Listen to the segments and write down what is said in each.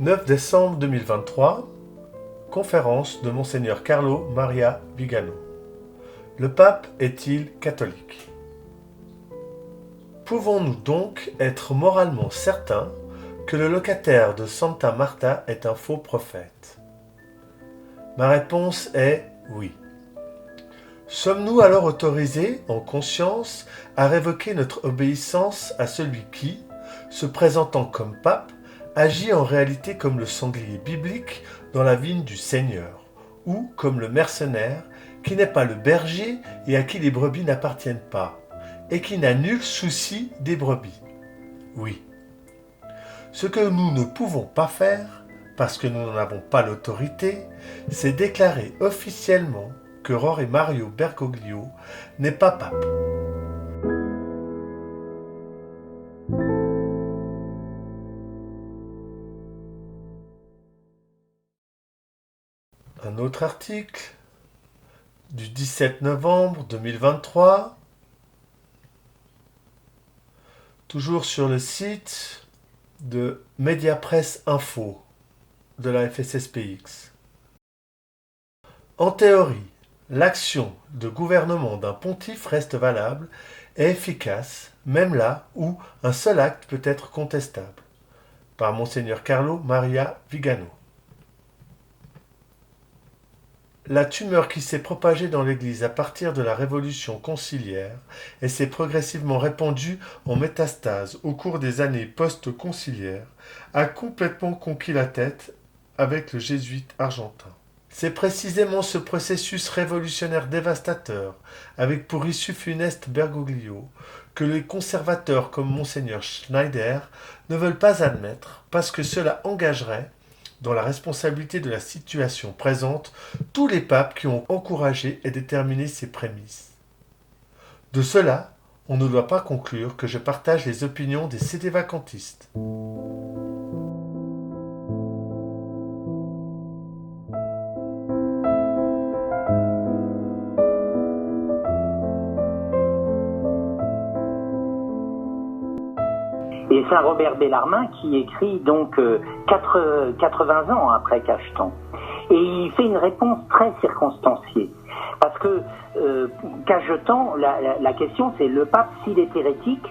9 décembre 2023, conférence de Monseigneur Carlo Maria Vigano. Le pape est-il catholique? Pouvons-nous donc être moralement certains que le locataire de Santa Marta est un faux prophète? Ma réponse est oui. Sommes-nous alors autorisés, en conscience, à révoquer notre obéissance à celui qui, se présentant comme pape, agit en réalité comme le sanglier biblique dans la vigne du Seigneur, ou comme le mercenaire qui n'est pas le berger et à qui les brebis n'appartiennent pas, et qui n'a nul souci des brebis? Oui. Ce que nous ne pouvons pas faire, parce que nous n'en avons pas l'autorité, c'est déclarer officiellement que Jorge Mario Bergoglio n'est pas pape. Un autre article du 17 novembre 2023, toujours sur le site de Mediapresse Info de la FSSPX. En théorie, l'action de gouvernement d'un pontife reste valable et efficace, même là où un seul acte peut être contestable. Par Monseigneur Carlo Maria Vigano. La tumeur qui s'est propagée dans l'Église à partir de la révolution conciliaire et s'est progressivement répandue en métastase au cours des années post-conciliaires a complètement conquis la tête avec le jésuite argentin. C'est précisément ce processus révolutionnaire dévastateur, avec pour issue funeste Bergoglio, que les conservateurs comme Monseigneur Schneider ne veulent pas admettre parce que cela engagerait dans la responsabilité de la situation présente tous les papes qui ont encouragé et déterminé ces prémices. De cela, on ne doit pas conclure que je partage les opinions des sédévacantistes. Et Saint Robert Bellarmin qui écrit donc 80 ans après Cachetan. Et il fait une réponse très circonstanciée. Parce que Cachetan, la question c'est le pape, s'il est hérétique,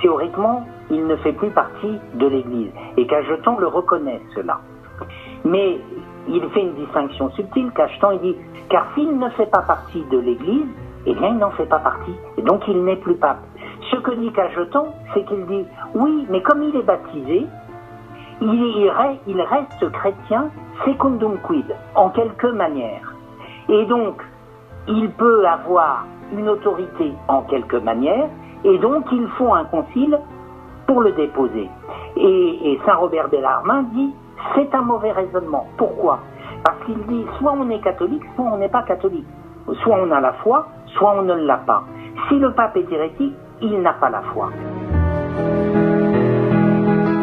théoriquement, il ne fait plus partie de l'Église. Et Cachetan le reconnaît cela. Mais il fait une distinction subtile. Cachetan, il dit, car s'il ne fait pas partie de l'Église, eh bien il n'en fait pas partie. Et donc il n'est plus pape. Ce que dit Cachetan, c'est qu'il dit, oui, mais comme il est baptisé, il reste chrétien secundum quid, en quelque manière. Et donc, il peut avoir une autorité en quelque manière, et donc il faut un concile pour le déposer. Et Saint Robert Bellarmin dit, c'est un mauvais raisonnement. Pourquoi? Parce qu'il dit, soit on est catholique, soit on n'est pas catholique. Soit on a la foi, soit on ne l'a pas. Si le pape est hérétique, il n'a pas la foi.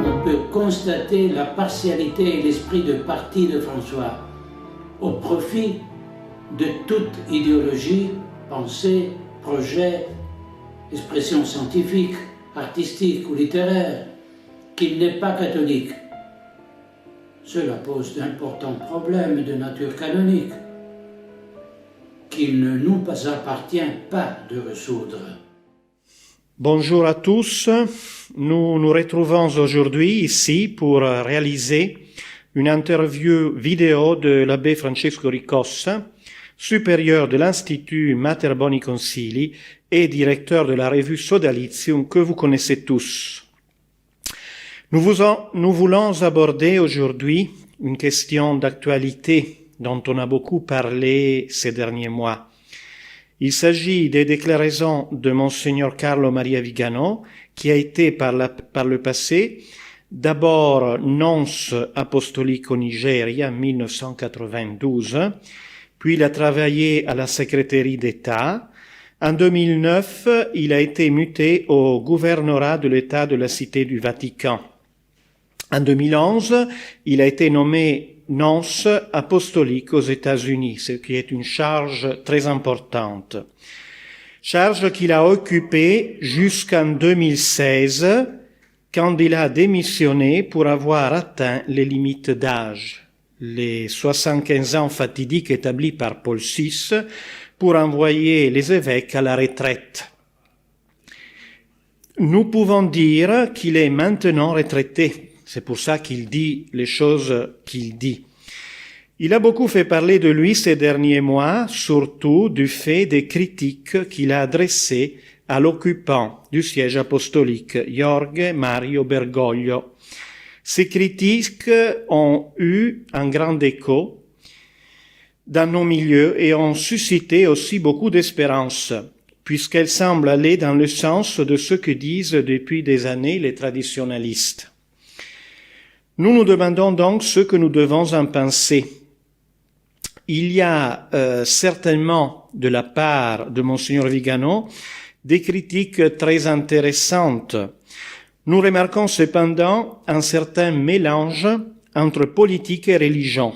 On peut constater la partialité et l'esprit de parti de François au profit de toute idéologie, pensée, projet, expression scientifique, artistique ou littéraire, qu'il n'est pas catholique. Cela pose d'importants problèmes de nature canonique qu'il ne nous appartient pas de résoudre. Bonjour à tous, nous nous retrouvons aujourd'hui ici pour réaliser une interview vidéo de l'abbé Francesco Ricossa, supérieur de l'Institut Mater Boni Concili et directeur de la revue Sodalitium que vous connaissez tous. Nous voulons aborder aujourd'hui une question d'actualité dont on a beaucoup parlé ces derniers mois. Il s'agit des déclarations de Monseigneur Carlo Maria Vigano, qui a été par le passé d'abord nonce apostolique au Nigeria en 1992, puis il a travaillé à la secrétaire d'État. En 2009, il a été muté au gouvernorat de l'État de la Cité du Vatican. En 2011, il a été nommé nonce apostolique aux États-Unis, ce qui est une charge très importante. Charge qu'il a occupée jusqu'en 2016 quand il a démissionné pour avoir atteint les limites d'âge, les 75 ans fatidiques établis par Paul VI pour envoyer les évêques à la retraite. Nous pouvons dire qu'il est maintenant retraité. C'est pour ça qu'il dit les choses qu'il dit. Il a beaucoup fait parler de lui ces derniers mois, surtout du fait des critiques qu'il a adressées à l'occupant du siège apostolique, Jorge Mario Bergoglio. Ces critiques ont eu un grand écho dans nos milieux et ont suscité aussi beaucoup d'espérance, puisqu'elles semblent aller dans le sens de ce que disent depuis des années les traditionalistes. Nous nous demandons donc ce que nous devons en penser. Il y a certainement de la part de Monseigneur Vigano des critiques très intéressantes. Nous remarquons cependant un certain mélange entre politique et religion,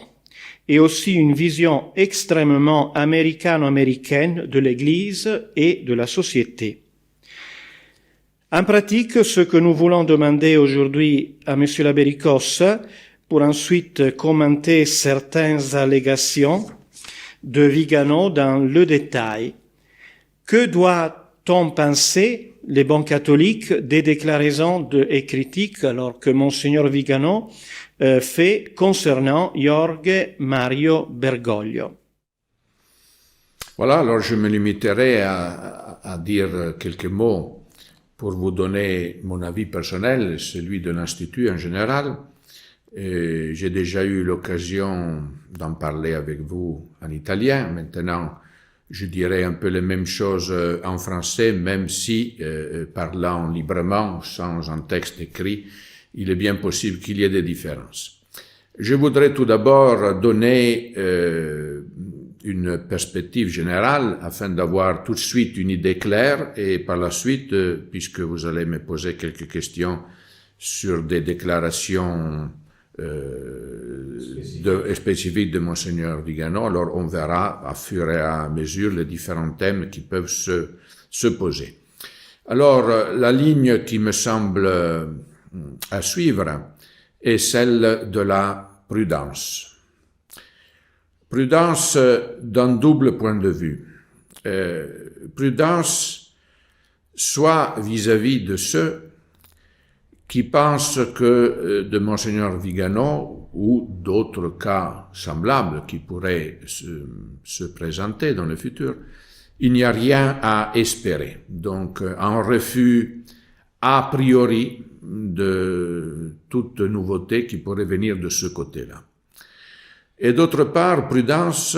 et aussi une vision extrêmement américano-américaine de l'Église et de la société. En pratique, ce que nous voulons demander aujourd'hui à M. l'abbé Ricosse, pour ensuite commenter certaines allégations de Vigano dans le détail. Que doit-on penser, les bons catholiques, des déclarations et critiques alors que Monseigneur Vigano fait concernant Jorge Mario Bergoglio? Voilà, alors je me limiterai à dire quelques mots pour vous donner mon avis personnel, celui de l'Institut en général. J'ai déjà eu l'occasion d'en parler avec vous en italien. Maintenant, je dirais un peu les mêmes choses en français, même si, parlant librement, sans un texte écrit, il est bien possible qu'il y ait des différences. Je voudrais tout d'abord donner une perspective générale afin d'avoir tout de suite une idée claire et par la suite, puisque vous allez me poser quelques questions sur des déclarations spécifiques de Monseigneur Vigano, alors on verra à fur et à mesure les différents thèmes qui peuvent se poser. Alors, la ligne qui me semble à suivre est celle de la prudence. Prudence d'un double point de vue. Prudence soit vis-à-vis de ceux qui pensent que de Monseigneur Vigano ou d'autres cas semblables qui pourraient se présenter dans le futur, il n'y a rien à espérer. Donc, un refus a priori de toute nouveauté qui pourrait venir de ce côté-là. Et d'autre part, prudence,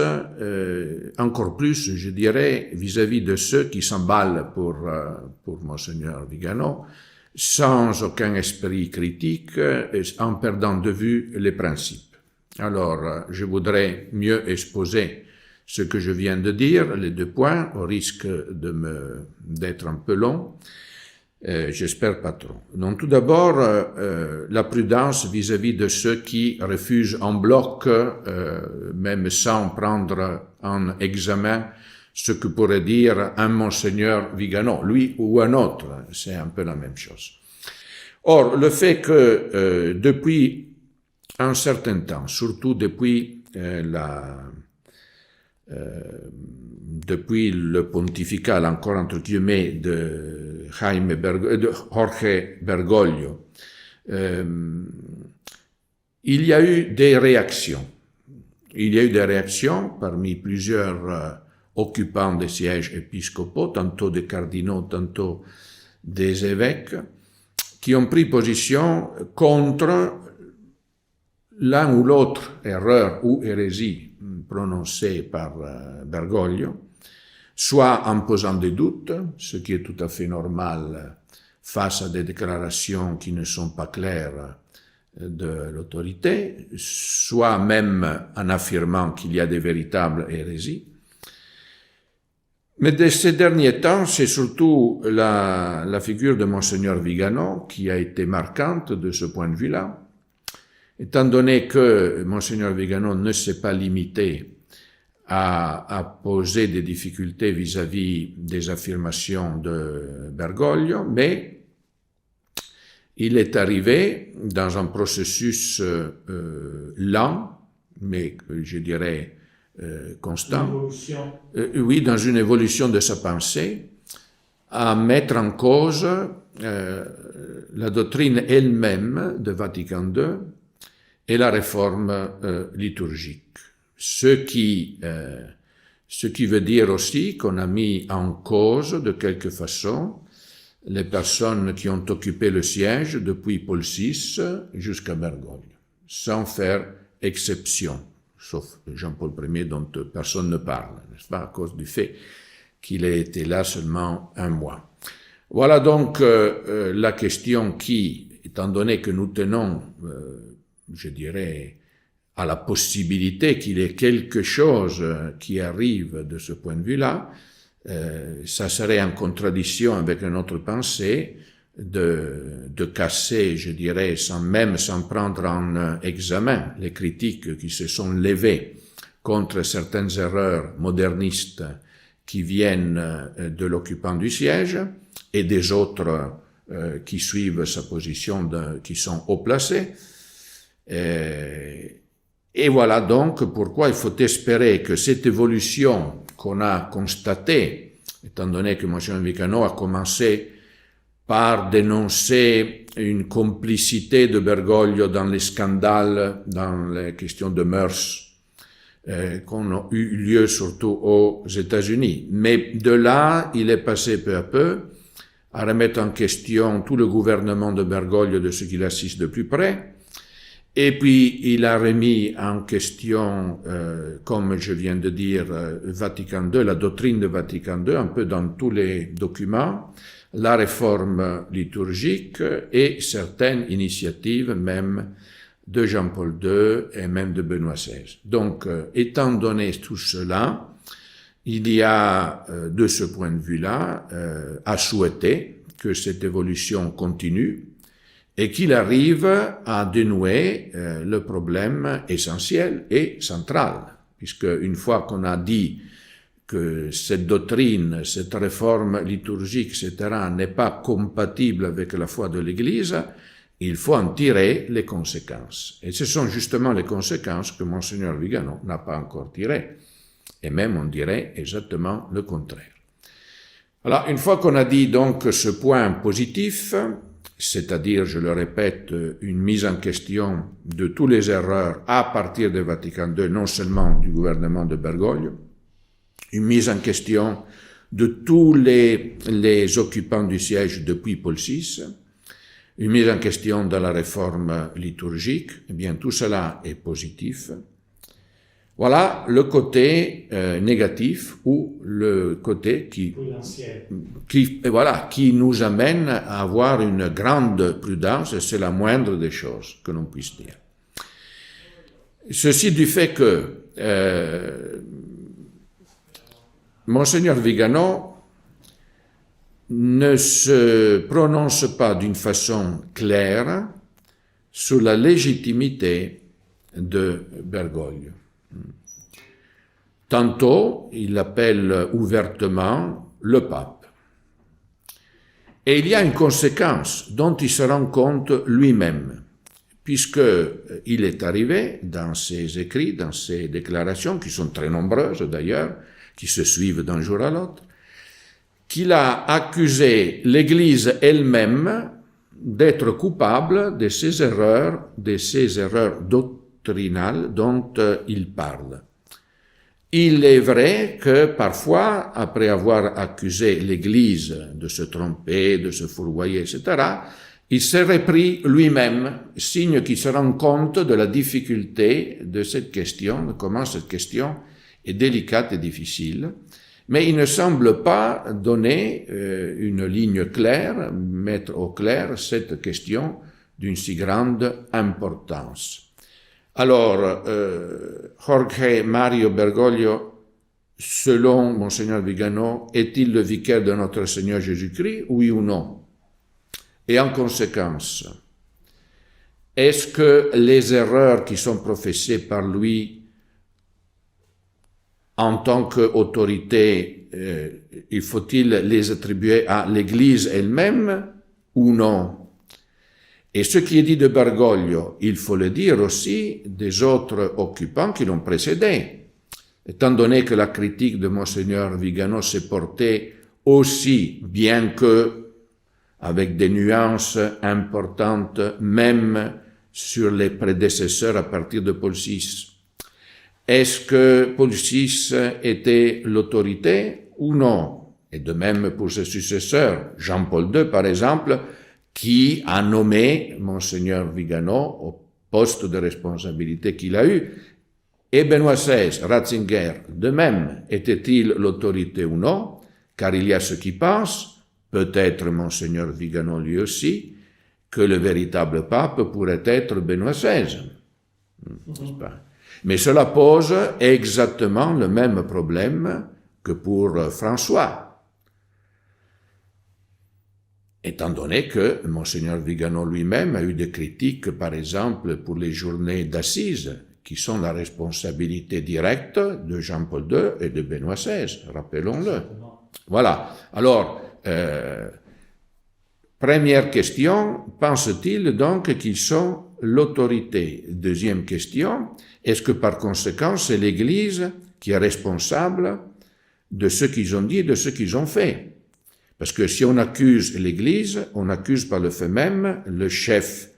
encore plus, je dirais, vis-à-vis de ceux qui s'emballent pour Monseigneur Vigano, sans aucun esprit critique, en perdant de vue les principes. Alors, je voudrais mieux exposer ce que je viens de dire, les deux points, au risque d'être un peu long. J'espère pas trop. Donc, tout d'abord, la prudence vis-à-vis de ceux qui refusent en bloc, même sans prendre en examen ce que pourrait dire un Monseigneur Vigano, lui ou un autre, c'est un peu la même chose. Or, le fait que depuis un certain temps, surtout depuis depuis le pontifical, encore entre guillemets, de Jorge Bergoglio, il y a eu des réactions. Il y a eu des réactions parmi plusieurs occupants des sièges épiscopaux, tantôt des cardinaux, tantôt des évêques, qui ont pris position contre l'un ou l'autre erreur ou hérésie prononcée par Bergoglio, soit en posant des doutes, ce qui est tout à fait normal face à des déclarations qui ne sont pas claires de l'autorité, soit même en affirmant qu'il y a des véritables hérésies. Mais de ces derniers temps, c'est surtout la figure de Monseigneur Vigano qui a été marquante de ce point de vue-là, étant donné que Monseigneur Vigano ne s'est pas limité à poser des difficultés vis-à-vis des affirmations de Bergoglio, mais il est arrivé dans un processus lent, mais je dirais constant, oui, dans une évolution de sa pensée, à mettre en cause la doctrine elle-même de Vatican II et la réforme liturgique. Ce qui veut dire aussi qu'on a mis en cause, de quelque façon, les personnes qui ont occupé le siège depuis Paul VI jusqu'à Bergoglio, sans faire exception, sauf Jean-Paul Ier dont personne ne parle, n'est-ce pas, à cause du fait qu'il ait été là seulement un mois. Voilà donc la question qui, étant donné que nous tenons, je dirais, à la possibilité qu'il y ait quelque chose qui arrive de ce point de vue-là, ça serait en contradiction avec notre pensée de casser, je dirais, sans prendre en examen les critiques qui se sont levées contre certaines erreurs modernistes qui viennent de l'occupant du siège et des autres qui suivent sa position, qui sont haut placés. Et voilà donc pourquoi il faut espérer que cette évolution qu'on a constatée, étant donné que Monseigneur Vigano a commencé par dénoncer une complicité de Bergoglio dans les scandales, dans les questions de mœurs, qui ont eu lieu surtout aux États-Unis. Mais de là, il est passé peu à peu à remettre en question tout le gouvernement de Bergoglio de ce qu'il assiste de plus près. Et puis, il a remis en question, comme je viens de dire, Vatican II, la doctrine de Vatican II, un peu dans tous les documents, la réforme liturgique et certaines initiatives même de Jean-Paul II et même de Benoît XVI. Donc, étant donné tout cela, il y a, de ce point de vue-là, à souhaiter que cette évolution continue et qu'il arrive à dénouer le problème essentiel et central, puisque une fois qu'on a dit que cette doctrine, cette réforme liturgique, etc., n'est pas compatible avec la foi de l'Église, il faut en tirer les conséquences. Et ce sont justement les conséquences que Monseigneur Vigano n'a pas encore tirées. Et même, on dirait exactement le contraire. Alors, une fois qu'on a dit donc ce point positif, c'est-à-dire, je le répète, une mise en question de toutes les erreurs à partir de Vatican II, non seulement du gouvernement de Bergoglio, une mise en question de tous les occupants du siège depuis Paul VI, une mise en question de la réforme liturgique, eh bien tout cela est positif. Voilà le côté négatif ou le côté qui nous amène à avoir une grande prudence, et c'est la moindre des choses que l'on puisse dire. Ceci du fait que Monseigneur Vigano ne se prononce pas d'une façon claire sur la légitimité de Bergoglio. Tantôt, il l'appelle ouvertement le pape. Et il y a une conséquence dont il se rend compte lui-même, puisqu'il est arrivé dans ses écrits, dans ses déclarations, qui sont très nombreuses d'ailleurs, qui se suivent d'un jour à l'autre, qu'il a accusé l'Église elle-même d'être coupable de ces erreurs doctrinales dont il parle. Il est vrai que parfois, après avoir accusé l'Église de se tromper, de se fourvoyer, etc., il s'est repris lui-même, signe qu'il se rend compte de la difficulté de cette question, de comment cette question est délicate et difficile, mais il ne semble pas donner une ligne claire, mettre au clair cette question d'une si grande importance. Alors, Jorge Mario Bergoglio, selon Monseigneur Vigano, est-il le vicaire de notre Seigneur Jésus-Christ, oui ou non? Et en conséquence, est-ce que les erreurs qui sont professées par lui en tant qu'autorité, il faut-il les attribuer à l'Église elle-même ou non? Et ce qui est dit de Bergoglio, il faut le dire aussi des autres occupants qui l'ont précédé. Étant donné que la critique de Monseigneur Vigano s'est portée aussi, bien que avec des nuances importantes, même sur les prédécesseurs à partir de Paul VI. Est-ce que Paul VI était l'autorité ou non? Et de même pour ses successeurs, Jean-Paul II par exemple, qui a nommé Monseigneur Vigano au poste de responsabilité qu'il a eu. Et Benoît XVI, Ratzinger, de même, était-il l'autorité ou non? Car il y a ceux qui pensent, peut-être Monseigneur Vigano lui aussi, que le véritable pape pourrait être Benoît XVI. N'est-ce pas? Mais cela pose exactement le même problème que pour François. Étant donné que Monseigneur Vigano lui-même a eu des critiques, par exemple, pour les journées d'assises, qui sont la responsabilité directe de Jean-Paul II et de Benoît XVI, rappelons-le. Voilà. Alors, première question, pense-t-il donc qu'ils sont l'autorité? Deuxième question, est-ce que par conséquent c'est l'Église qui est responsable de ce qu'ils ont dit et de ce qu'ils ont fait? Parce que si on accuse l'Église, on accuse par le fait même le chef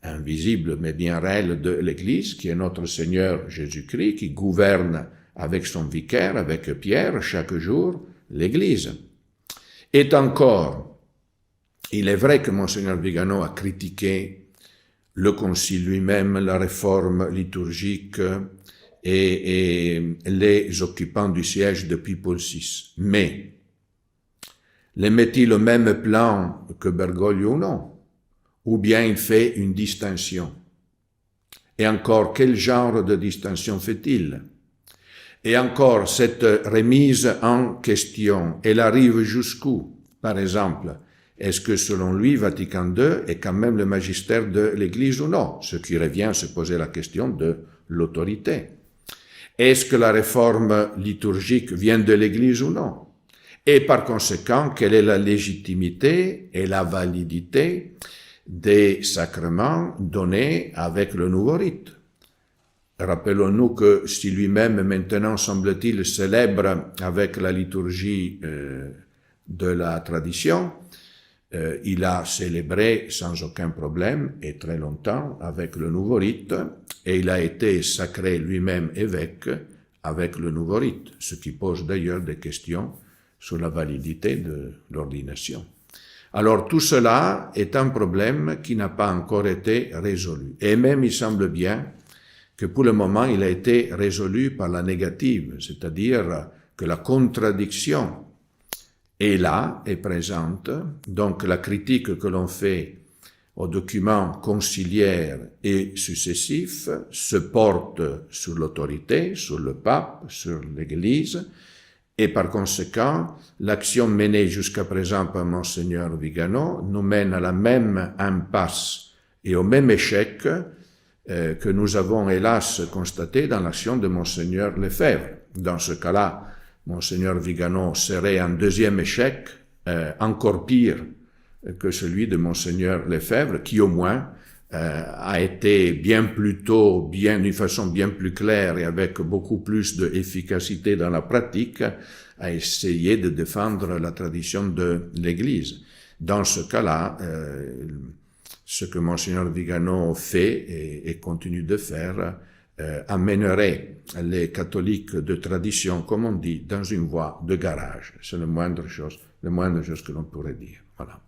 invisible mais bien réel de l'Église, qui est notre Seigneur Jésus-Christ, qui gouverne avec son vicaire, avec Pierre, chaque jour, l'Église. Et encore, il est vrai que Monseigneur Vigano a critiqué le Concile lui-même, la réforme liturgique et les occupants du siège depuis Paul VI. Mais les met-il au même plan que Bergoglio ou non? Ou bien il fait une distinction? Et encore, quel genre de distinction fait-il? Et encore, cette remise en question, elle arrive jusqu'où? Par exemple, est-ce que selon lui, Vatican II est quand même le magistère de l'Église ou non? Ce qui revient à se poser la question de l'autorité. Est-ce que la réforme liturgique vient de l'Église ou non? Et par conséquent, quelle est la légitimité et la validité des sacrements donnés avec le nouveau rite? Rappelons-nous que si lui-même maintenant, semble-t-il, célèbre avec la liturgie de la tradition, il a célébré sans aucun problème et très longtemps avec le nouveau rite, et il a été sacré lui-même évêque avec le nouveau rite, ce qui pose d'ailleurs des questions sur la validité de l'ordination. Alors tout cela est un problème qui n'a pas encore été résolu. Et même il semble bien que pour le moment il a été résolu par la négative, c'est-à-dire que la contradiction est là, est présente. Donc la critique que l'on fait aux documents conciliaires et successifs se porte sur l'autorité, sur le pape, sur l'Église, et par conséquent, l'action menée jusqu'à présent par Monseigneur Vigano nous mène à la même impasse et au même échec que nous avons hélas constaté dans l'action de Monseigneur Lefebvre. Dans ce cas-là, Monseigneur Vigano serait un deuxième échec, encore pire que celui de Monseigneur Lefebvre, qui au moins a été bien plus tôt, d'une façon bien plus claire et avec beaucoup plus d'efficacité dans la pratique, à essayer de défendre la tradition de l'Église. Dans ce cas-là, ce que Monseigneur Vigano fait et continue de faire amènerait les catholiques de tradition, comme on dit, dans une voie de garage. C'est la moindre chose que l'on pourrait dire. Voilà.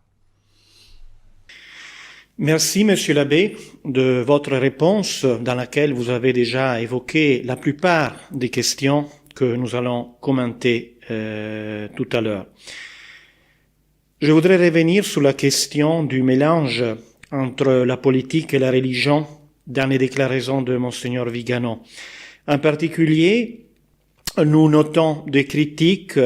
Merci, Monsieur l'abbé, de votre réponse dans laquelle vous avez déjà évoqué la plupart des questions que nous allons commenter tout à l'heure. Je voudrais revenir sur la question du mélange entre la politique et la religion dans les déclarations de Monseigneur Vigano. En particulier, nous notons des critiques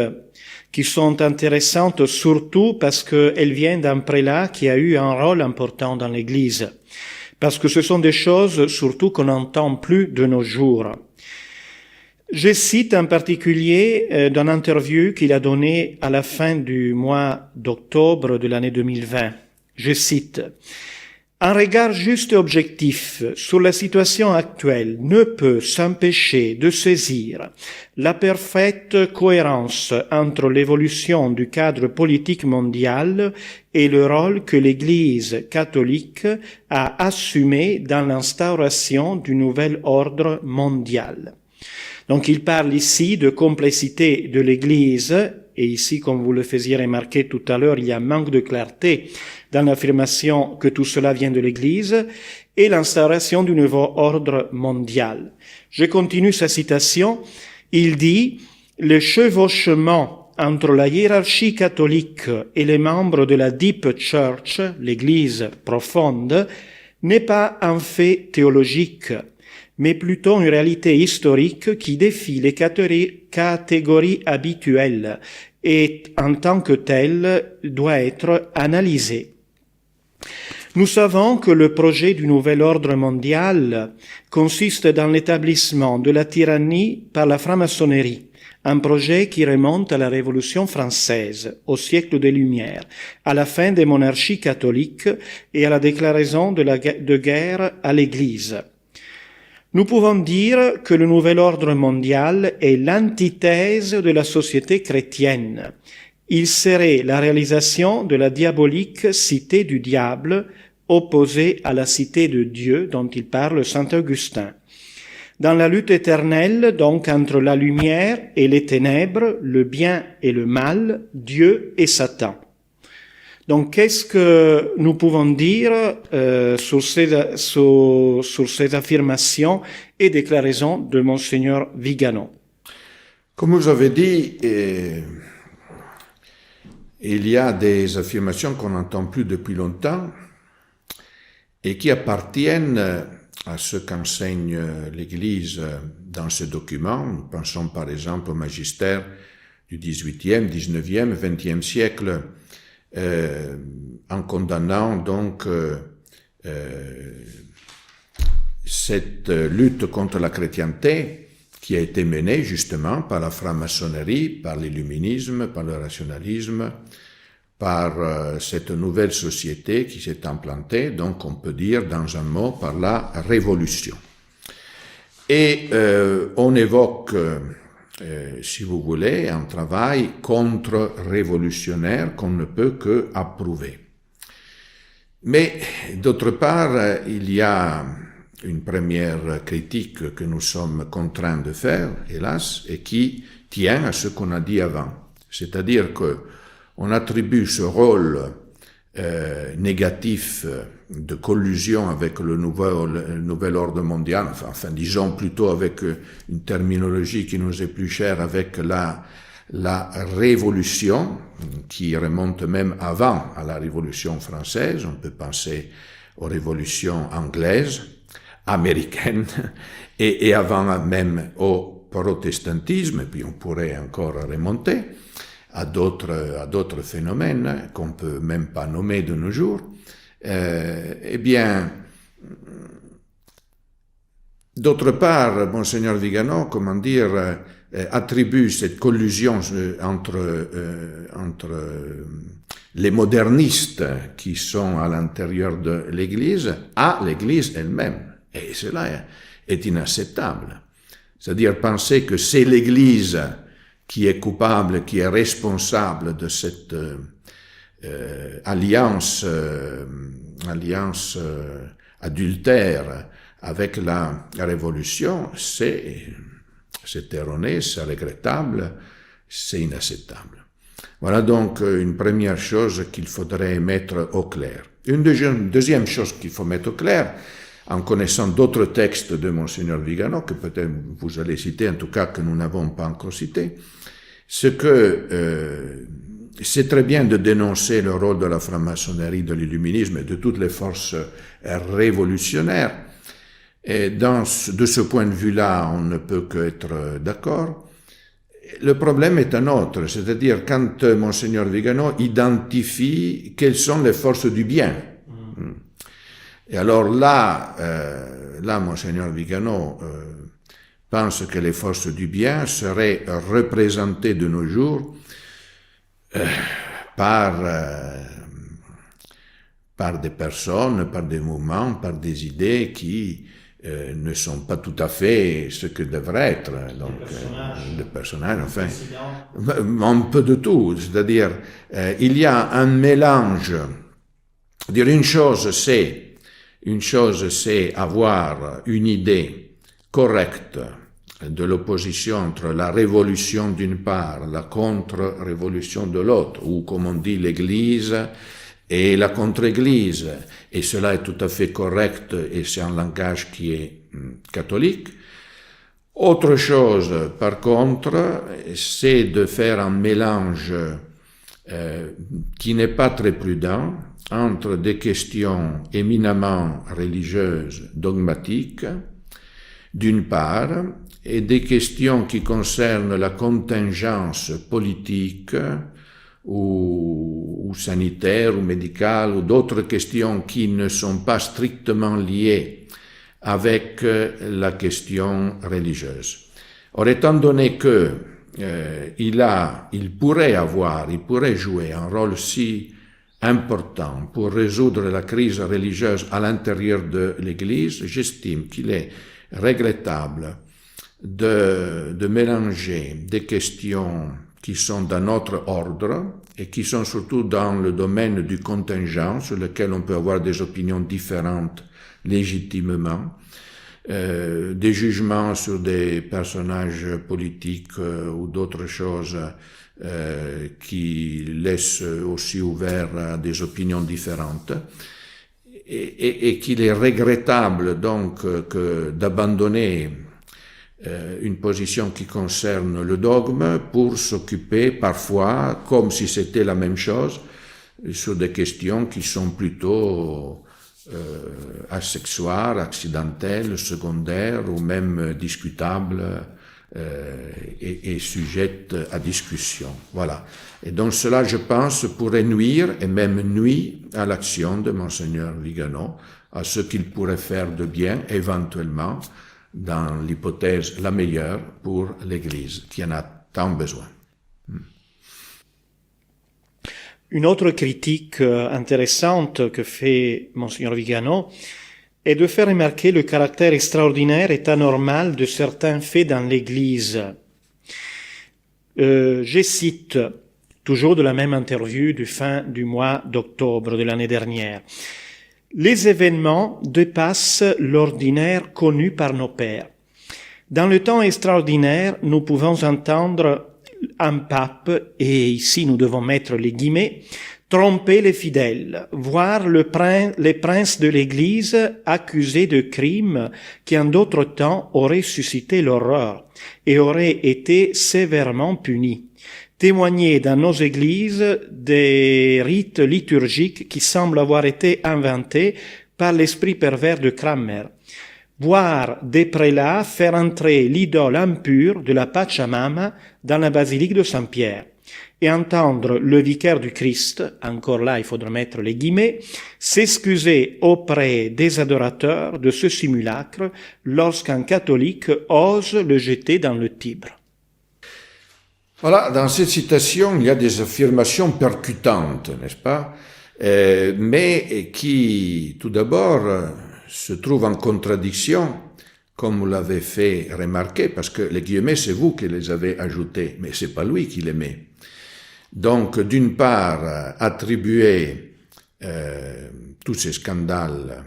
qui sont intéressantes surtout parce qu'elles viennent d'un prélat qui a eu un rôle important dans l'Église. Parce que ce sont des choses surtout qu'on n'entend plus de nos jours. Je cite en particulier d'une interview qu'il a donnée à la fin du mois d'octobre de l'année 2020. Je cite: Un regard juste et objectif sur la situation actuelle ne peut s'empêcher de saisir la parfaite cohérence entre l'évolution du cadre politique mondial et le rôle que l'Église catholique a assumé dans l'instauration du nouvel ordre mondial. Donc il parle ici de complexité de l'Église, et ici, comme vous le faisiez remarquer tout à l'heure, il y a un manque de clarté dans l'affirmation que tout cela vient de l'Église, et l'instauration du nouveau ordre mondial. Je continue sa citation. Il dit « Le chevauchement entre la hiérarchie catholique et les membres de la Deep Church, l'Église profonde, n'est pas un fait théologique, mais plutôt une réalité historique qui défie les catégories habituelles et en tant que telle doit être analysée. Nous savons que le projet du nouvel ordre mondial consiste dans l'établissement de la tyrannie par la franc-maçonnerie, un projet qui remonte à la Révolution française, au siècle des Lumières, à la fin des monarchies catholiques et à la déclaration de guerre à l'Église. Nous pouvons dire que le nouvel ordre mondial est l'antithèse de la société chrétienne. Il serait la réalisation de la diabolique cité du diable, opposée à la cité de Dieu dont il parle saint Augustin. Dans la lutte éternelle, donc, entre la lumière et les ténèbres, le bien et le mal, Dieu et Satan. Donc, qu'est-ce que nous pouvons dire sur ces affirmations et déclarations de Monseigneur Vigano? Comme vous avez dit, il y a des affirmations qu'on n'entend plus depuis longtemps et qui appartiennent à ce qu'enseigne l'Église dans ses documents. Nous pensons par exemple au magistère du XVIIIe, XIXe, XXe siècle, en condamnant donc cette lutte contre la chrétienté qui a été menée justement par la franc-maçonnerie, par l'illuminisme, par le rationalisme, par cette nouvelle société qui s'est implantée, donc on peut dire dans un mot par la révolution. Et on évoque si vous voulez, un travail contre-révolutionnaire qu'on ne peut que approuver. Mais d'autre part, il y a une première critique que nous sommes contraints de faire, hélas, et qui tient à ce qu'on a dit avant. C'est-à-dire qu'on attribue ce rôle négatif de collusion avec le nouvel ordre mondial, enfin disons plutôt avec une terminologie qui nous est plus chère, avec la révolution, qui remonte même avant à la révolution française. On peut penser aux révolutions anglaises, américaines, et avant même au protestantisme, et puis on pourrait encore remonter à d'autres phénomènes qu'on peut même pas nommer de nos jours. Eh bien, d'autre part, Monseigneur Vigano, comment dire, attribue cette collusion entre les modernistes qui sont à l'intérieur de l'Église à l'Église elle-même. Et cela est inacceptable. C'est-à-dire penser que c'est l'Église qui est coupable, qui est responsable de cette alliance adultère avec la Révolution, c'est erroné, c'est regrettable, c'est inacceptable. Voilà donc une première chose qu'il faudrait mettre au clair. Une deuxième chose qu'il faut mettre au clair, en connaissant d'autres textes de Monseigneur Vigano, que peut-être vous allez citer, en tout cas que nous n'avons pas encore cité, c'est que c'est très bien de dénoncer le rôle de la franc-maçonnerie, de l'illuminisme et de toutes les forces révolutionnaires. Et de ce point de vue-là, on ne peut qu'être d'accord. Le problème est un autre, c'est-à-dire quand Monseigneur Vigano identifie quelles sont les forces du bien. Et alors là, Monseigneur Vigano pense que les forces du bien seraient représentées de nos jours par par des personnes, par des mouvements, par des idées qui ne sont pas tout à fait ce que devraient être. Donc, des personnages, enfin, un peu de tout. C'est-à-dire, il y a un mélange. Dire une chose, c'est avoir une idée correcte de l'opposition entre la révolution d'une part, la contre-révolution de l'autre, ou comme on dit l'Église et la contre-Église, et cela est tout à fait correct et c'est un langage qui est catholique. Autre chose, par contre, c'est de faire un mélange qui n'est pas très prudent entre des questions éminemment religieuses, dogmatiques, d'une part, et des questions qui concernent la contingence politique ou sanitaire ou médicale ou d'autres questions qui ne sont pas strictement liées avec la question religieuse. Or, étant donné que il pourrait jouer un rôle si important pour résoudre la crise religieuse à l'intérieur de l'Église, j'estime qu'il est regrettable de mélanger des questions qui sont d'un autre ordre et qui sont surtout dans le domaine du contingent, sur lequel on peut avoir des opinions différentes légitimement, des jugements sur des personnages politiques ou d'autres choses qui laissent aussi ouvert à des opinions différentes, et qu'il est regrettable donc d'abandonner une position qui concerne le dogme pour s'occuper parfois, comme si c'était la même chose, sur des questions qui sont plutôt asexuaires, accidentelles, secondaires ou même discutables et sujettes à discussion. Voilà. Et donc cela, je pense, pourrait nuire et même nuit à l'action de Monseigneur Vigano, à ce qu'il pourrait faire de bien, éventuellement, dans l'hypothèse la meilleure pour l'Église, qui en a tant besoin. Une autre critique intéressante que fait Monseigneur Vigano est de faire remarquer le caractère extraordinaire et anormal de certains faits dans l'Église. Je cite, toujours de la même interview du fin du mois d'octobre de l'année dernière, « Les événements dépassent l'ordinaire connu par nos pères. Dans le temps extraordinaire, nous pouvons entendre un pape, et ici nous devons mettre les guillemets, tromper les fidèles, voir les princes de l'Église accusés de crimes qui en d'autres temps auraient suscité l'horreur et auraient été sévèrement punis. Témoigner dans nos églises des rites liturgiques qui semblent avoir été inventés par l'esprit pervers de Cranmer. Voir des prélats faire entrer l'idole impure de la Pachamama dans la basilique de Saint-Pierre et entendre le vicaire du Christ, encore là il faudra mettre les guillemets, s'excuser auprès des adorateurs de ce simulacre lorsqu'un catholique ose le jeter dans le Tibre. Voilà, dans cette citation, il y a des affirmations percutantes, n'est-ce pas, mais qui, tout d'abord, se trouvent en contradiction, comme vous l'avez fait remarquer, parce que les guillemets, c'est vous qui les avez ajoutés, mais c'est pas lui qui les met. Donc, d'une part, attribuer tous ces scandales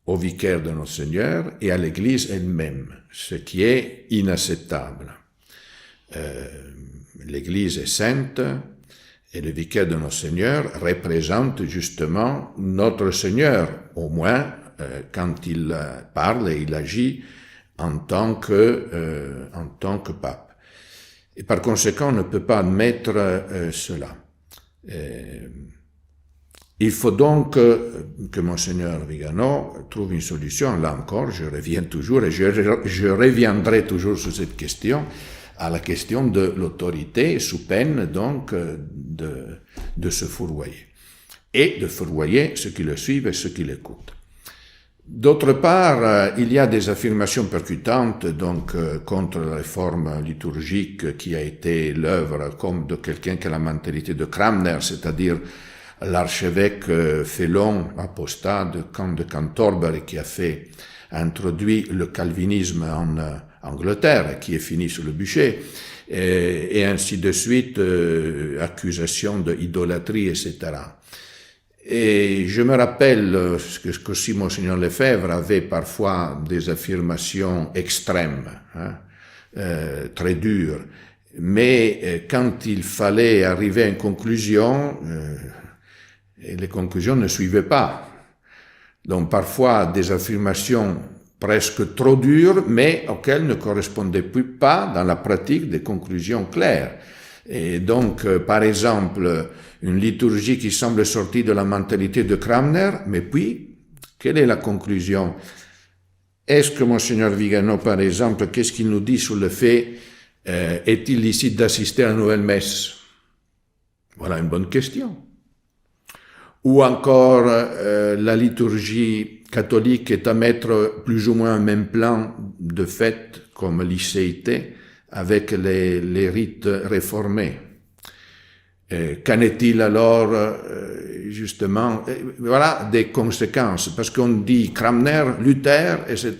au vicaire de notre Seigneur et à l'Église elle-même, ce qui est inacceptable. L'Église est sainte et le vicaire de notre Seigneur représente justement notre Seigneur, au moins quand il parle et il agit en tant que pape. Et par conséquent, on ne peut pas admettre cela. Il faut donc que Monseigneur Vigano trouve une solution. Là encore, je reviens toujours et je reviendrai toujours sur cette question, à la question de l'autorité, sous peine donc de se fourvoyer. Et de fourvoyer ceux qui le suivent et ceux qui l'écoutent. D'autre part, il y a des affirmations percutantes donc contre la réforme liturgique qui a été l'œuvre comme de quelqu'un qui a la mentalité de Cranmer, c'est-à-dire l'archevêque Félon, apostat de Cantorbéry, qui a introduit le calvinisme en Angleterre, qui est fini sur le bûcher, et ainsi de suite, accusation d'idolâtrie, etc. Et je me rappelle que aussi Monseigneur Lefebvre avait parfois des affirmations extrêmes, très dures, mais quand il fallait arriver à une conclusion, les conclusions ne suivaient pas. Donc parfois des affirmations presque trop dures, mais auxquelles ne correspondaient plus pas dans la pratique des conclusions claires. Et donc, par exemple, une liturgie qui semble sortie de la mentalité de Cranmer, mais puis, quelle est la conclusion? Est-ce que Monseigneur Vigano, par exemple, qu'est-ce qu'il nous dit sur le fait, est-il licite d'assister à la nouvelle messe? Voilà une bonne question. Ou encore, la liturgie catholique est à mettre plus ou moins au même plan de fait, comme licéité, avec les rites réformés. Qu'en est-il alors, justement, voilà des conséquences, parce qu'on dit Cranmer, Luther, etc.,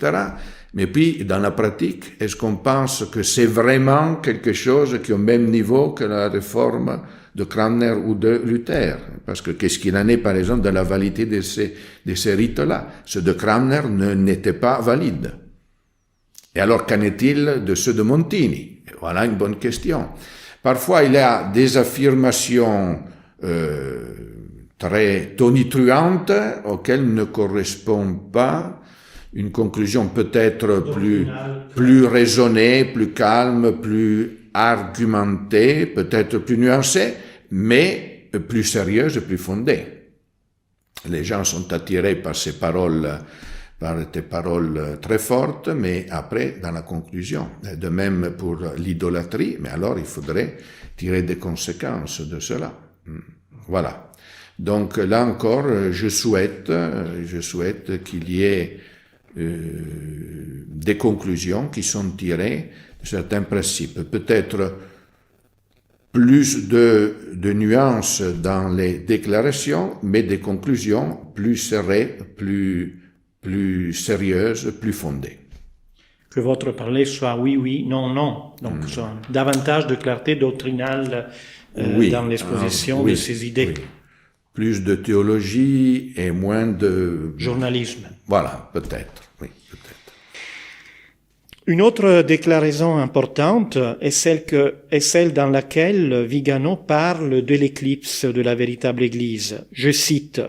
mais puis dans la pratique, est-ce qu'on pense que c'est vraiment quelque chose qui est au même niveau que la réforme de Cranmer ou de Luther? Parce que qu'est-ce qu'il en est, par exemple, de la validité de ces rites-là? Ceux de Cranmer n'étaient pas valides. Et alors, qu'en est-il de ceux de Montini? Voilà une bonne question. Parfois, il y a des affirmations très tonitruantes auxquelles ne correspond pas une conclusion peut-être plus raisonnée, plus calme, plus argumentée, peut-être plus nuancée, mais plus sérieuse et plus fondée. Les gens sont attirés par ces paroles, par des paroles très fortes, mais après, dans la conclusion. De même pour l'idolâtrie, mais alors il faudrait tirer des conséquences de cela. Voilà. Donc là encore, je souhaite qu'il y ait des conclusions qui sont tirées de certains principes. Peut-être plus de nuances dans les déclarations, mais des conclusions plus serrées, plus sérieuses, plus fondées. Que votre parler soit oui, oui, non, non. Donc, davantage de clarté doctrinale dans l'exposition de ces idées. Oui. Plus de théologie et moins de... journalisme. Voilà, peut-être, oui, peut-être. Une autre déclaraison importante est celle dans laquelle Vigano parle de l'éclipse de la véritable Église. Je cite: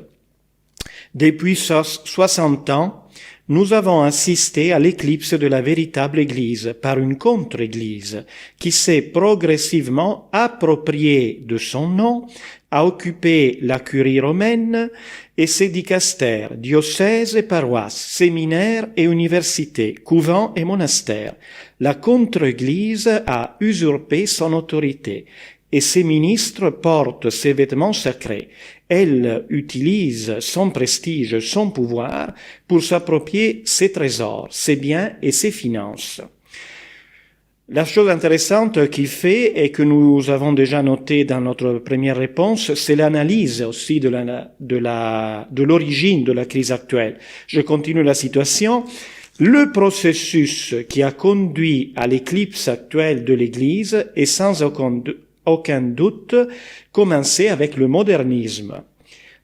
« Depuis 60 ans, nous avons assisté à l'éclipse de la véritable Église par une contre-Église qui s'est progressivement appropriée de son nom, a occupé la curie romaine et ses dicastères, diocèses et paroisses, séminaires et universités, couvents et monastères. La contre-Église a usurpé son autorité et ses ministres portent ses vêtements sacrés. Elle utilise son prestige, son pouvoir pour s'approprier ses trésors, ses biens et ses finances. » La chose intéressante qu'il fait et que nous avons déjà noté dans notre première réponse, c'est l'analyse aussi de l'origine de la crise actuelle. Je continue la citation. Le processus qui a conduit à l'éclipse actuelle de l'Église est sans aucun doute commencé avec le modernisme.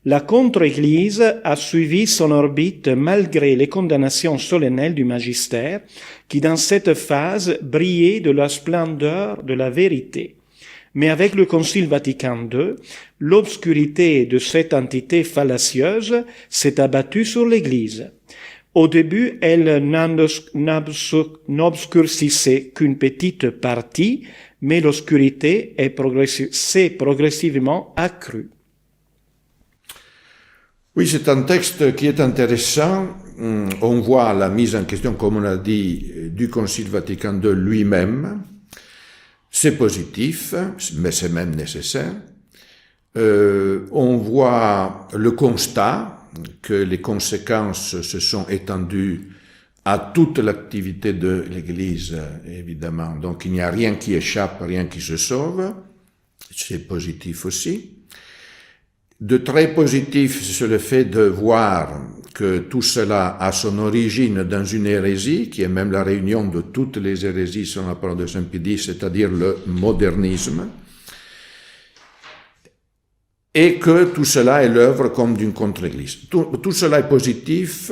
La contre-Église a suivi son orbite malgré les condamnations solennelles du magistère qui, dans cette phase, brillait de la splendeur de la vérité. Mais avec le Concile Vatican II, l'obscurité de cette entité fallacieuse s'est abattue sur l'Église. Au début, elle n'obscurcissait qu'une petite partie, mais l'obscurité s'est progressivement accrue. Oui, c'est un texte qui est intéressant. On voit la mise en question, comme on a dit, du Concile Vatican II lui-même. C'est positif, mais c'est même nécessaire. On voit le constat que les conséquences se sont étendues à toute l'activité de l'Église, évidemment. Donc il n'y a rien qui échappe, rien qui se sauve. C'est positif aussi. De très positif, c'est le fait de voir que tout cela a son origine dans une hérésie, qui est même la réunion de toutes les hérésies selon la parole de Saint-Pédis, c'est-à-dire le modernisme, et que tout cela est l'œuvre comme d'une contre-église. Tout cela est positif,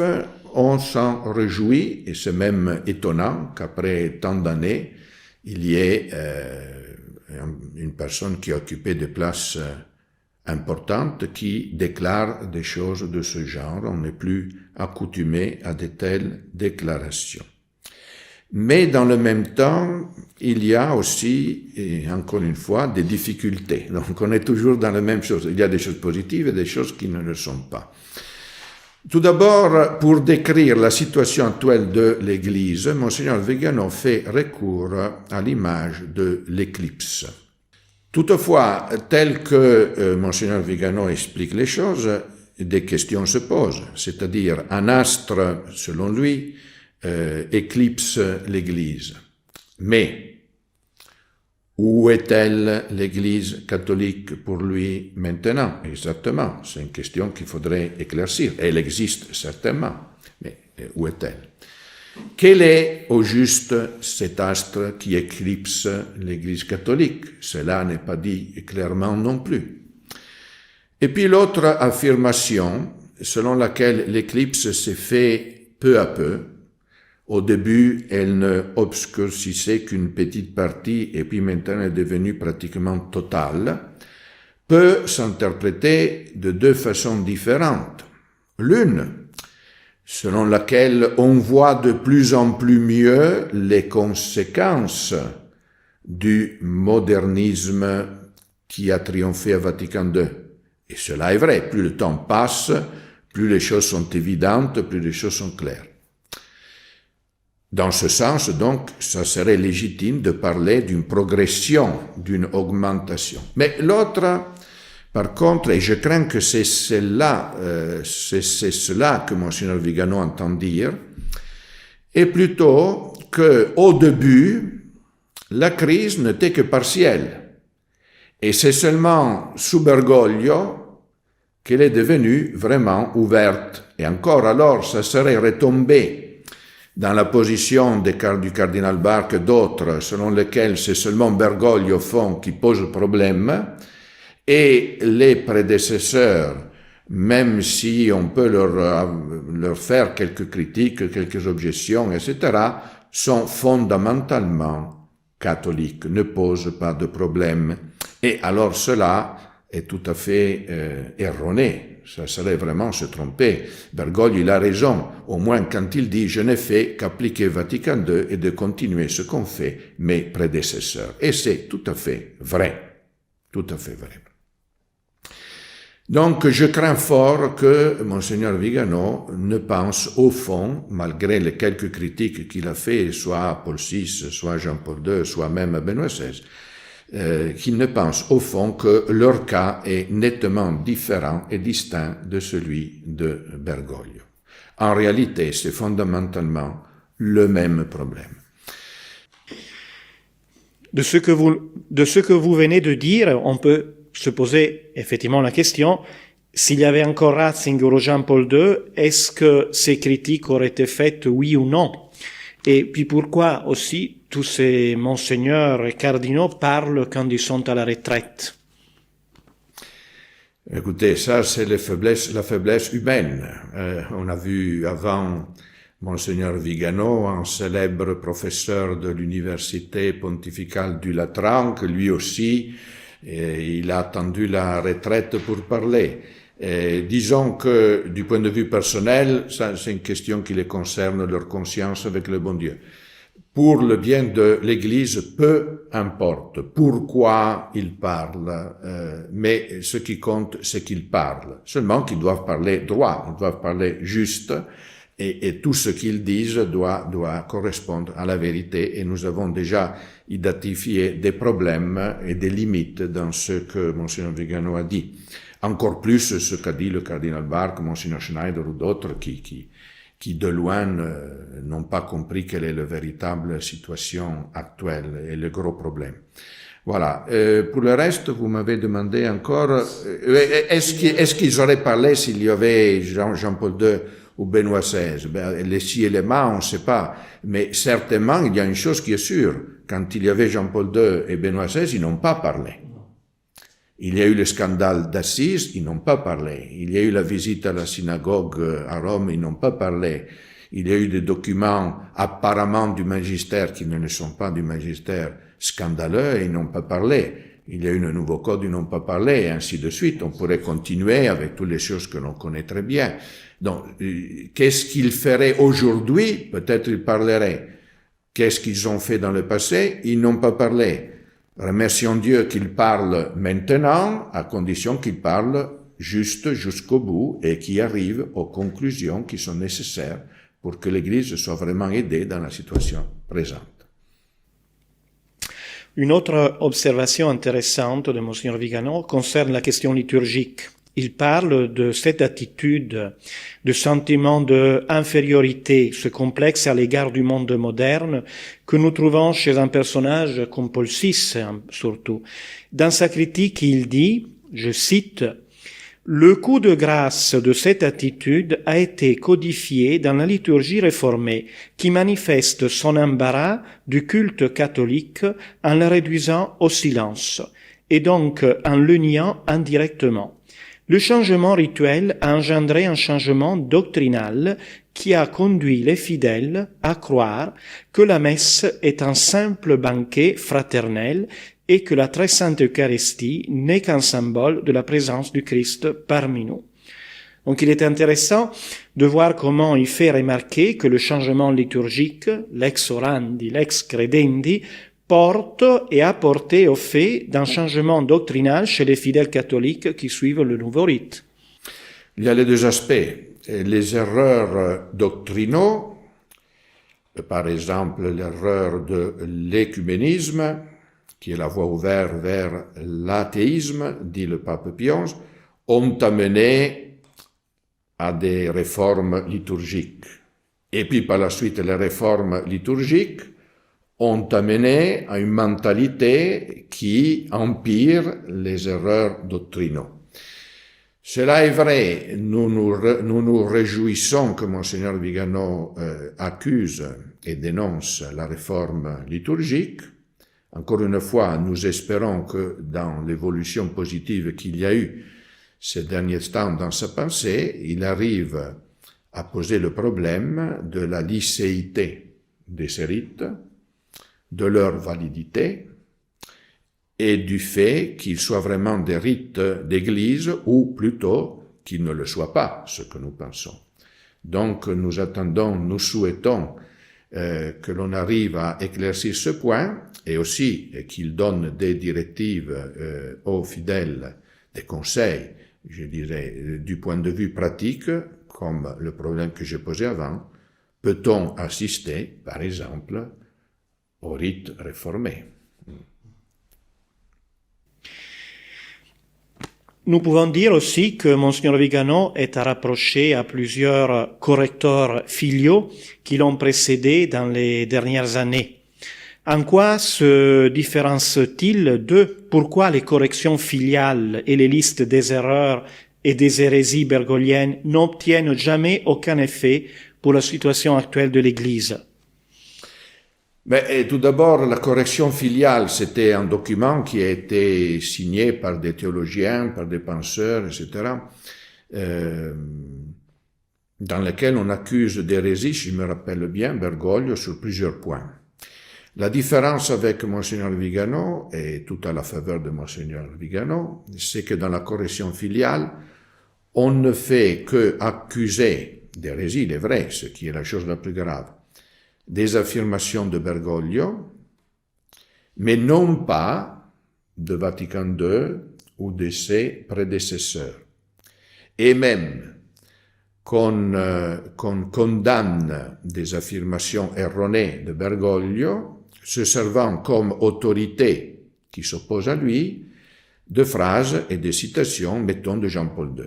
on s'en réjouit, et c'est même étonnant qu'après tant d'années, il y ait une personne qui a occupé des places importante qui déclare des choses de ce genre. On n'est plus accoutumé à de telles déclarations. Mais dans le même temps, il y a aussi, et encore une fois, des difficultés. Donc on est toujours dans la même chose. Il y a des choses positives et des choses qui ne le sont pas. Tout d'abord, pour décrire la situation actuelle de l'Église, Monseigneur Vigano fait recours à l'image de l'éclipse. Toutefois, tel que Monseigneur Vigano explique les choses, des questions se posent. C'est-à-dire, un astre, selon lui, éclipse l'Église. Mais, où est-elle l'Église catholique pour lui maintenant? Exactement, c'est une question qu'il faudrait éclaircir. Elle existe certainement, mais où est-elle? Quel est au juste cet astre qui éclipse l'Église catholique? Cela n'est pas dit clairement non plus. Et puis l'autre affirmation, selon laquelle l'éclipse s'est fait peu à peu. Au début, elle ne obscurcissait qu'une petite partie et puis maintenant elle est devenue pratiquement totale, peut s'interpréter de deux façons différentes. L'une, selon laquelle on voit de plus en plus mieux les conséquences du modernisme qui a triomphé à Vatican II. Et cela est vrai, plus le temps passe, plus les choses sont évidentes, plus les choses sont claires. Dans ce sens, donc, ça serait légitime de parler d'une progression, d'une augmentation. Mais l'autre, par contre, et je crains que c'est cela que Monseigneur Vigano entend dire, est plutôt qu'au début, la crise n'était que partielle. Et c'est seulement sous Bergoglio qu'elle est devenue vraiment ouverte. Et encore alors, ça serait retombé dans la position du cardinal Barck et d'autres, selon lesquels c'est seulement Bergoglio au fond qui pose problème, et les prédécesseurs, même si on peut leur faire quelques critiques, quelques objections, etc., sont fondamentalement catholiques, ne posent pas de problème. Et alors cela est tout à fait erroné. Ça serait vraiment se tromper. Bergoglio, il a raison, au moins quand il dit « Je n'ai fait qu'appliquer Vatican II et de continuer ce qu'ont fait mes prédécesseurs ». Et c'est tout à fait vrai. Tout à fait vrai. Donc, je crains fort que Monseigneur Vigano ne pense au fond, malgré les quelques critiques qu'il a fait, soit à Paul VI, soit à Jean-Paul II, soit même à Benoît XVI, qu'il ne pense au fond que leur cas est nettement différent et distinct de celui de Bergoglio. En réalité, c'est fondamentalement le même problème. De ce que vous venez de dire, on peut se poser effectivement la question, s'il y avait encore Ratzinger ou Jean-Paul II, est-ce que ces critiques auraient été faites, oui ou non? Et puis pourquoi aussi tous ces monseigneurs et cardinaux parlent quand ils sont à la retraite? Écoutez, ça c'est la faiblesse humaine. On a vu avant Monseigneur Vigano, un célèbre professeur de l'université pontificale du Latran, que lui aussi, il a attendu la retraite pour parler. Disons que du point de vue personnel, ça, c'est une question qui les concerne, leur conscience avec le bon Dieu. Pour le bien de l'Église, peu importe pourquoi ils parlent, mais ce qui compte, c'est qu'ils parlent. Seulement qu'ils doivent parler droit, ils doivent parler juste, et tout ce qu'ils disent doit correspondre à la vérité. Et nous avons déjà identifié des problèmes et des limites dans ce que Monseigneur Vigano a dit. Encore plus ce qu'a dit le cardinal Barck, Monseigneur Schneider ou d'autres qui de loin n'ont pas compris quelle est la véritable situation actuelle et le gros problème. Voilà. Pour le reste, vous m'avez demandé encore, est-ce qu'ils auraient parlé s'il y avait Jean-Paul II ou Benoît XVI? Les si et les ma, on ne sait pas. Mais certainement, il y a une chose qui est sûre. Quand il y avait Jean-Paul II et Benoît XVI, ils n'ont pas parlé. Il y a eu le scandale d'Assise, ils n'ont pas parlé. Il y a eu la visite à la synagogue à Rome, ils n'ont pas parlé. Il y a eu des documents apparemment du magistère qui ne sont pas du magistère scandaleux et ils n'ont pas parlé. Il y a eu un nouveau code, ils n'ont pas parlé, et ainsi de suite. On pourrait continuer avec toutes les choses que l'on connaît très bien. Donc, qu'est-ce qu'ils feraient aujourd'hui? Peut-être ils parleraient. Qu'est-ce qu'ils ont fait dans le passé? Ils n'ont pas parlé. Remercions Dieu qu'ils parlent maintenant, à condition qu'ils parlent juste jusqu'au bout et qu'ils arrivent aux conclusions qui sont nécessaires pour que l'Église soit vraiment aidée dans la situation présente. Une autre observation intéressante de Monseigneur Vigano concerne la question liturgique. Il parle de cette attitude, de sentiment d'infériorité, ce complexe à l'égard du monde moderne que nous trouvons chez un personnage comme Paul VI, surtout. Dans sa critique, il dit, je cite, « Le coup de grâce de cette attitude a été codifié dans la liturgie réformée, qui manifeste son embarras du culte catholique en le réduisant au silence, et donc en le niant indirectement. Le changement rituel a engendré un changement doctrinal qui a conduit les fidèles à croire que la messe est un simple banquet fraternel et que la très sainte Eucharistie n'est qu'un symbole de la présence du Christ parmi nous. » Donc il est intéressant de voir comment il fait remarquer que le changement liturgique, lex orandi, lex credendi, porte et a porté au fait d'un changement doctrinal chez les fidèles catholiques qui suivent le nouveau rite. Il y a les deux aspects. Les erreurs doctrinaux, par exemple l'erreur de l'écuménisme, qui est la voie ouverte vers l'athéisme, dit le pape Pie XI, ont amené à des réformes liturgiques. Et puis par la suite, les réformes liturgiques ont amené à une mentalité qui empire les erreurs doctrinaux. Cela est vrai, nous nous réjouissons que Monseigneur Vigano accuse et dénonce la réforme liturgique. Encore une fois, nous espérons que dans l'évolution positive qu'il y a eu ces derniers temps dans sa pensée, il arrive à poser le problème de la licéité de ces rites, de leur validité et du fait qu'ils soient vraiment des rites d'église ou plutôt qu'ils ne le soient pas, ce que nous pensons. Donc nous attendons, nous souhaitons que l'on arrive à éclaircir ce point et aussi qu'il donne des directives aux fidèles, des conseils, je dirais, du point de vue pratique, comme le problème que j'ai posé avant. Peut-on assister, par exemple, au rite réformé? Nous pouvons dire aussi que Monseigneur Vigano est à rapprocher à plusieurs correcteurs filiaux qui l'ont précédé dans les dernières années. En quoi se différencie-t-il d'eux? Pourquoi les corrections filiales et les listes des erreurs et des hérésies bergogliennes n'obtiennent jamais aucun effet pour la situation actuelle de l'Église? Tout d'abord, la correction filiale, c'était un document qui a été signé par des théologiens, par des penseurs, etc., dans lequel on accuse d'hérésie, si je me rappelle bien, Bergoglio, sur plusieurs points. La différence avec Monseigneur Vigano, et tout à la faveur de Monseigneur Vigano, c'est que dans la correction filiale, on ne fait que accuser d'hérésie, il est vrai, ce qui est la chose la plus grave, des affirmations de Bergoglio, mais non pas de Vatican II ou de ses prédécesseurs. Et même qu'on condamne des affirmations erronées de Bergoglio, se servant comme autorité qui s'oppose à lui, de phrases et de citations, mettons, de Jean-Paul II.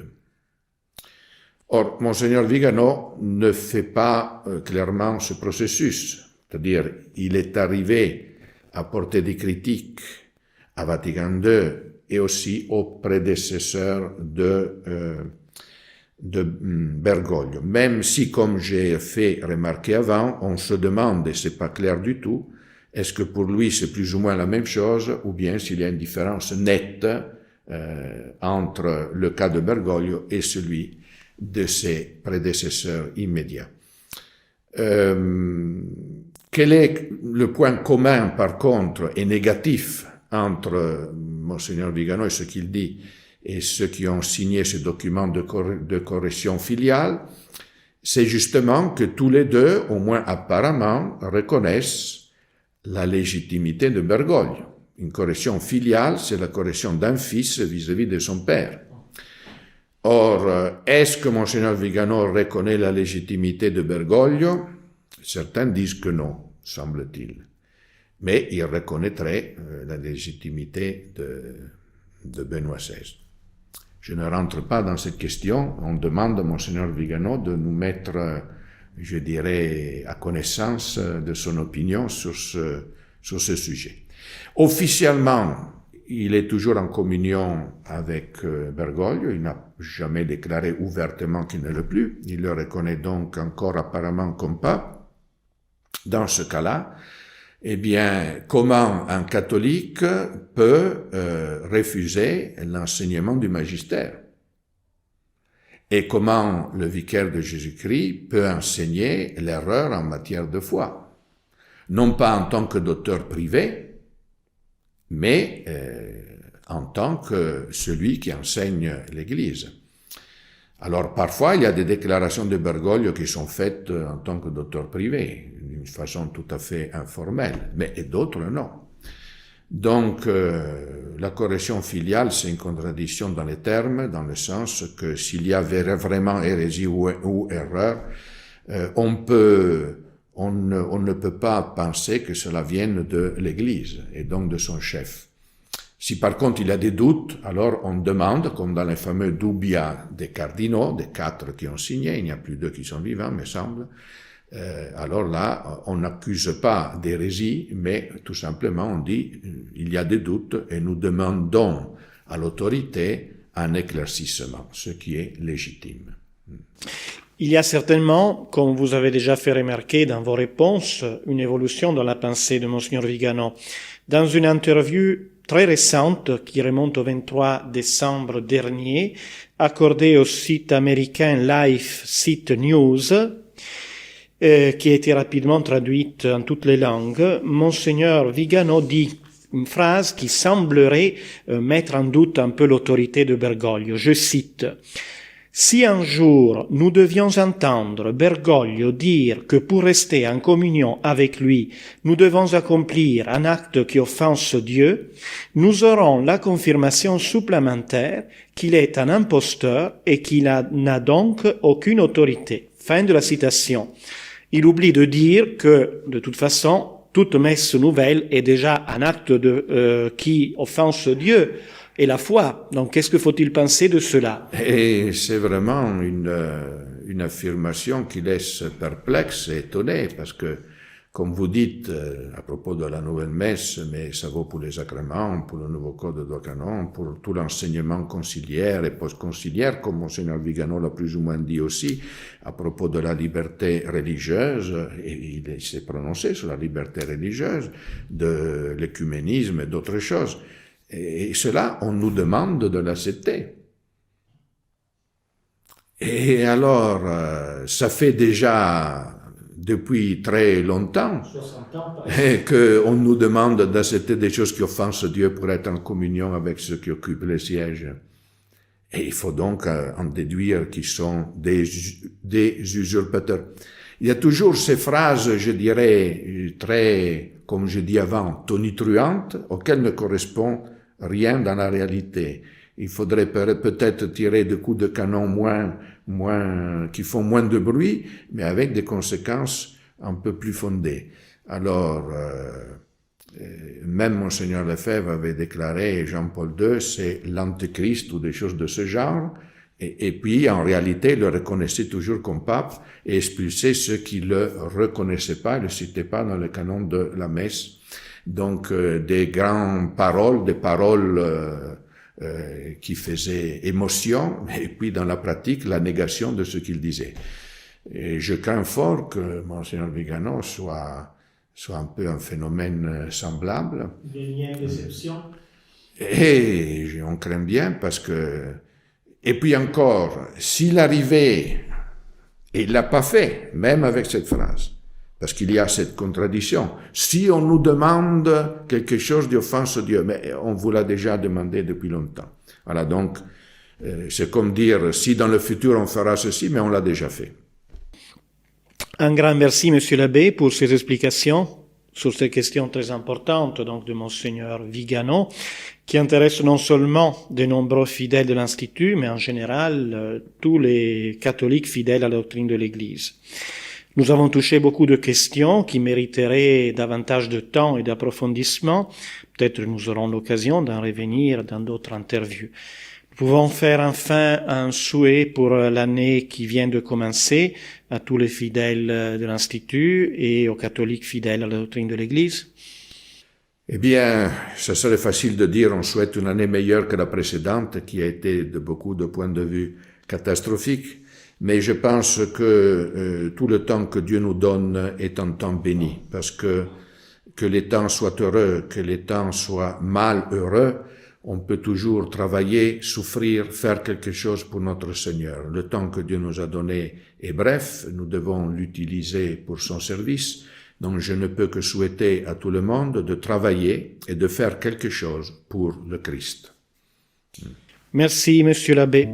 Or, Monseigneur Vigano ne fait pas clairement ce processus, c'est-à-dire il est arrivé à porter des critiques à Vatican II et aussi au prédécesseur de Bergoglio. Même si, comme j'ai fait remarquer avant, on se demande, et c'est pas clair du tout, est-ce que pour lui c'est plus ou moins la même chose, ou bien s'il y a une différence nette entre le cas de Bergoglio et celui de ses prédécesseurs immédiats. Quel est le point commun, par contre, et négatif entre Monseigneur Vigano et ce qu'il dit et ceux qui ont signé ce document de correction filiale? C'est justement que tous les deux, au moins apparemment, reconnaissent la légitimité de Bergoglio. Une correction filiale, c'est la correction d'un fils vis-à-vis de son père. Or, est-ce que Monseigneur Vigano reconnaît la légitimité de Bergoglio? Certains disent que non, semble-t-il. Mais il reconnaîtrait la légitimité de Benoît XVI. Je ne rentre pas dans cette question. On demande à Monseigneur Vigano de nous mettre, je dirais, à connaissance de son opinion sur ce sujet. Officiellement, il est toujours en communion avec Bergoglio. Il n'a jamais déclaré ouvertement qu'il ne l'est plus. Il le reconnaît donc encore apparemment comme pape. Dans ce cas-là, eh bien, comment un catholique peut refuser l'enseignement du magistère? Et comment le vicaire de Jésus-Christ peut enseigner l'erreur en matière de foi? Non pas en tant que docteur privé, mais en tant que celui qui enseigne l'Église. Alors parfois, il y a des déclarations de Bergoglio qui sont faites en tant que docteur privé, d'une façon tout à fait informelle, mais d'autres non. Donc, la correction filiale, c'est une contradiction dans les termes, dans le sens que s'il y avait vraiment hérésie ou erreur, on ne peut pas penser que cela vienne de l'Église et donc de son chef. Si par contre il y a des doutes, alors on demande, comme dans les fameux dubia des cardinaux, des 4 qui ont signé, il n'y a plus 2 qui sont vivants, me semble, alors là, on n'accuse pas d'hérésie, mais tout simplement on dit, il y a des doutes et nous demandons à l'autorité un éclaircissement, ce qui est légitime. Il y a certainement, comme vous avez déjà fait remarquer dans vos réponses, une évolution dans la pensée de Monseigneur Vigano. Dans une interview très récente qui remonte au 23 décembre dernier, accordée au site américain Life Site News, qui a été rapidement traduite en toutes les langues, Monseigneur Vigano dit une phrase qui semblerait mettre en doute un peu l'autorité de Bergoglio. Je cite: « Si un jour nous devions entendre Bergoglio dire que pour rester en communion avec lui, nous devons accomplir un acte qui offense Dieu, nous aurons la confirmation supplémentaire qu'il est un imposteur et qu'il n'a donc aucune autorité. » Fin de la citation. Il oublie de dire que, de toute façon, toute messe nouvelle est déjà un acte qui offense Dieu et la foi. Donc, qu'est-ce que faut-il penser de cela? Et c'est vraiment une affirmation qui laisse perplexe et étonné, parce que, comme vous dites, à propos de la nouvelle messe, mais ça vaut pour les sacrements, pour le nouveau code de droit canon, pour tout l'enseignement conciliaire et post-conciliaire, comme Monseigneur Vigano l'a plus ou moins dit aussi, à propos de la liberté religieuse, et il s'est prononcé sur la liberté religieuse, de l'écuménisme et d'autres choses. Et cela, on nous demande de l'accepter. Et alors, ça fait déjà depuis très longtemps qu'on nous demande d'accepter des choses qui offensent Dieu pour être en communion avec ceux qui occupent les sièges. Et il faut donc en déduire qu'ils sont des usurpateurs. Il y a toujours ces phrases, je dirais, très, comme je dis avant, tonitruantes, auxquelles ne correspond rien dans la réalité. Il faudrait peut-être tirer des coups de canon qui font moins de bruit, mais avec des conséquences un peu plus fondées. Alors, même Monseigneur Lefebvre avait déclaré, Jean-Paul II, c'est l'antéchrist ou des choses de ce genre, et puis en réalité, il le reconnaissait toujours comme pape et expulsait ceux qui le reconnaissaient pas, le citaient pas dans le canon de la messe. Donc des grandes paroles, des paroles qui faisaient émotion, et puis dans la pratique, la négation de ce qu'il disait. Et je crains fort que Monseigneur Vigano soit un peu un phénomène semblable. Il y a une déception. Et on craint bien parce que... Et puis encore, s'il arrivait, et il l'a pas fait, même avec cette phrase, parce qu'il y a cette contradiction. Si on nous demande quelque chose d'offense à Dieu, mais on vous l'a déjà demandé depuis longtemps. Voilà, donc, c'est comme dire, si dans le futur on fera ceci, mais on l'a déjà fait. Un grand merci, Monsieur l'abbé, pour ces explications sur ces questions très importantes donc de Monseigneur Vigano, qui intéressent non seulement de nombreux fidèles de l'Institut, mais en général tous les catholiques fidèles à la doctrine de l'Église. Nous avons touché beaucoup de questions qui mériteraient davantage de temps et d'approfondissement. Peut-être nous aurons l'occasion d'en revenir dans d'autres interviews. Nous pouvons faire enfin un souhait pour l'année qui vient de commencer à tous les fidèles de l'Institut et aux catholiques fidèles à la doctrine de l'Église. Eh bien, ça serait facile de dire on souhaite une année meilleure que la précédente, qui a été de beaucoup de points de vue catastrophique. Mais je pense que tout le temps que Dieu nous donne est un temps béni, parce que les temps soient heureux, que les temps soient malheureux, on peut toujours travailler, souffrir, faire quelque chose pour notre Seigneur. Le temps que Dieu nous a donné est bref, nous devons l'utiliser pour son service. Donc je ne peux que souhaiter à tout le monde de travailler et de faire quelque chose pour le Christ. Merci, Monsieur l'abbé.